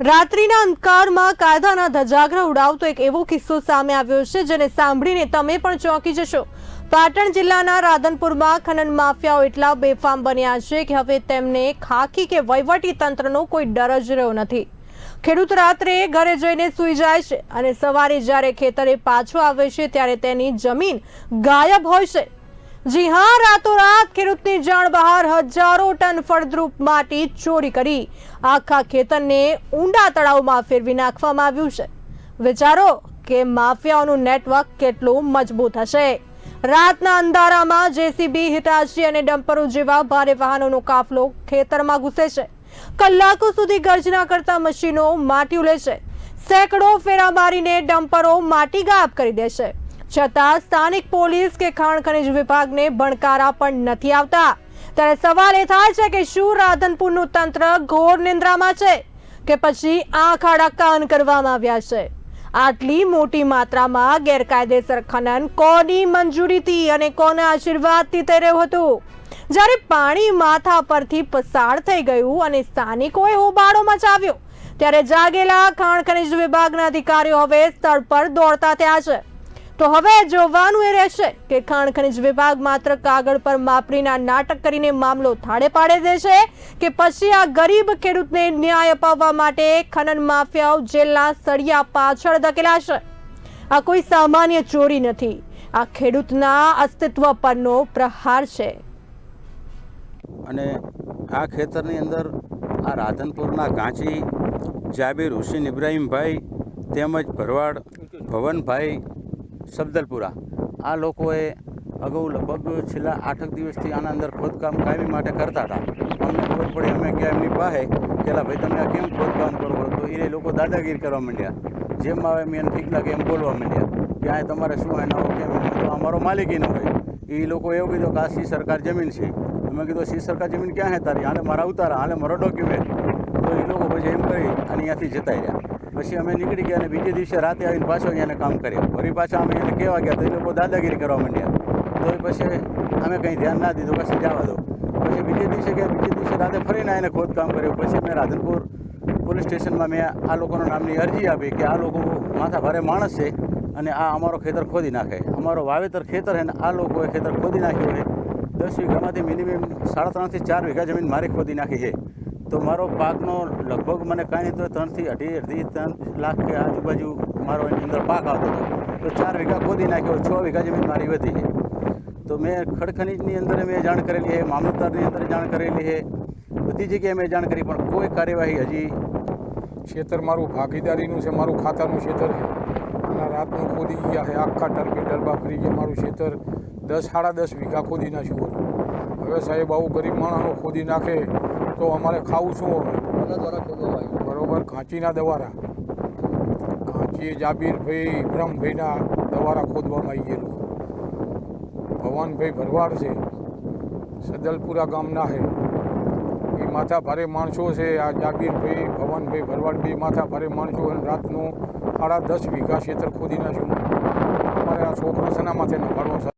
રાત્રિના અંધકારમાં કાયદાના ધજાગરા ઉડાવતો એક એવો કિસ્સો સામે આવ્યો છે જેને સાંભળીને તમે પણ ચોંકી જશો। પાટણ જિલ્લાના રાધનપુરમાં ખનન માફિયાઓ એટલા બેફામ બન્યા છે કે હવે તેમને ખાખી કે વહીવટી તંત્રનો કોઈ ડર જ રહ્યો નથી। ખેડૂત રાત્રે ઘરે જઈને સૂઈ જાય છે અને સવારે જ્યારે ખેતરે પાછો આવે છે ત્યારે તેની જમીન ગાયબ હોય છે। जी हाँ, रातों-रात ખેડૂતની જાણ બહાર હજારો ટન ફળદ્રુપ માટી ચોરી કરી આખા ખેતરને ઊંડા તળાવમાં ફેરવી નાખવામાં આવ્યું છે। વિચારો કે માફિયાઓનું નેટવર્ક કેટલું મજબૂત હશે। રાતના અંધારામાં જેસીબી, હિટાચી અને ડમ્પરો જેવા ભારે વાહનોનો કાફલો ખેતરમાં ઘૂસે છે। કલાકો સુધી ગર્જના કરતા મશીનો માટી ઉલે છે। સેંકડો ફેરા મારીને ડમ્પરો માટી ગાયબ કરી દે છે। છતાં સ્થાનિક પોલીસ કે ખાણ ખનીજ વિભાગને ભણકારા પણ નથી આવતા। ત્યારે સવાલ એ થાય છે કે શું રાધનપુરનું તંત્ર ઘોર નિંદ્રામાં છે કે પછી આંખ આડા કાન કરવામાં આવ્યા છે? આટલી મોટી માત્રામાં ગેરકાયદેસર ખનન કોની મંજૂરીથી અને કોના આશીર્વાદથી થઈ રહ્યું હતું? જ્યારે પાણી માથા પરથી પસાર થઈ ગયું અને સ્થાનિકોએ હોબાળો મચાવ્યો ત્યારે જાગેલા ખાણ ખનીજ વિભાગના અધિકારીઓ હવે સ્થળ પર દોડતા થયા છે। તો હવે જોવાનું એ રહેશે કે ખાણ ખનીજ વિભાગ માત્ર કાગળ પર માપણીના નાટક કરીને મામલો થાળે પાડે દેશે કે પછી આ ગરીબ ખેડૂતને ન્યાય અપાવવા માટે ખનન માફિયાઓ જેલના સળિયા પાછળ ધકેલાશે। આ કોઈ સામાન્ય ચોરી નથી, આ ખેડૂતના અસ્તિત્વ પરનો પ્રહાર છે। અને આ ખેતરની અંદર આ રાધનપુરના ગાંચી જાબીર હુસેન ઇબ્રાહીમભાઈ તેમજ ભરવાડ ભવનભાઈ સબદલપુરા આ લોકોએ અગાઉ લગભગ છેલ્લા 8 દિવસથી આના અંદર ખોદકામ કાયમી માટે કરતા હતા। અમને ખબર પડી, અમે ગયા એમની પાસે પેલા ભાઈ તમે આ કેમ ખોદકામ કરો તો એ લોકો દાદાગીરી કરવા માંડ્યા। જેમ આવે એમ એને ઠીક લાગે એમ બોલવા માંડ્યા કે આ તમારે શું એના કેમ તો અમારો માલિકીનો હોય। એ લોકો એવું કીધું કે આ સી સરકાર જમીન છે। અમે કીધું સી સરકાર જમીન ક્યાં છે તારી? હાલે મારા ઉતારા, હાલે મારો ડોક્યુમેન્ટ। તો એ લોકો પછી એમ કરી અને અહીંયાથી જતા રહ્યા। પછી અમે નીકળી ગયા અને બીજે દિવસે રાતે આવીને પાછો અહીંયાને કામ કર્યા। વળી પાછા અમે એને કહેવા ગયા તો એ લોકો દાદાગીરી કરવા માંડ્યા। તો પછી અમે કંઈ ધ્યાન ના દીધું, કશે જવા દો। પછી બીજે દિવસે રાતે ફરીને એને ખોદકામ કર્યું। પછી મેં રાધનપુર પોલીસ સ્ટેશનમાં મેં આ લોકોના નામની અરજી આપી કે આ લોકો માથા ભારે માણસ છે અને આ અમારો ખેતર ખોદી નાખે। અમારો વાવેતર ખેતર છે ને આ લોકોએ ખેતર ખોદી નાખ્યું છે। 10 વીઘામાંથી મિનિમમ 3.5 થી 4 વીઘા જમીન મારે ખોદી નાખી છે। તો મારો પાકનો લગભગ મને કાંઈ નહીં તો 3 થી 3 લાખ કે આજુબાજુ મારો એની અંદર પાક આવતો હતો। તો 4 વીઘા ખોદી નાખ્યો, 6 વીઘા જમીન મારી વધી છે। તો મેં ખડખનીજની અંદર મેં જાણ કરેલી છે, મામલતદારની અંદર જાણ કરેલી છે, બધી જગ્યાએ મેં જાણ કરી પણ કોઈ કાર્યવાહી હજી। ખેતર મારું ભાગીદારીનું છે, મારું ખાતાનું ખેતર છે અને રાતનું ખોદી ગયા છે। આખા ટર્બી ટરબા ફરી ગયા। મારું ખેતર 10-10.5 વીઘા ખોદી નાખ્યું હતું। હવે સાહેબ આવું ગરીબ માણસનું ખોદી નાખે તો અમારે ખાવું શું હવે? દ્વારા ખોદવામાં આવ્યું બરાબર, ઘાંચીના દ્વારા, ઘાંચી જાબીરભાઈ ઇબ્રાહીમભાઈના દ્વારા ખોદવામાં આવી ગયેલું। ભવનભાઈ ભરવાડ છે, સદલપુરા ગામના છે, એ માથા ભારે માણસો છે। આ જાબીરભાઈ ભવનભાઈ ભરવાડ બે માથા ભારે માણસો અને રાતનું 10.5 વીઘા ખેતર ખોદી નાખ્યું। અમારે આ છોકરા સના માથે નભાડવો સાહેબ।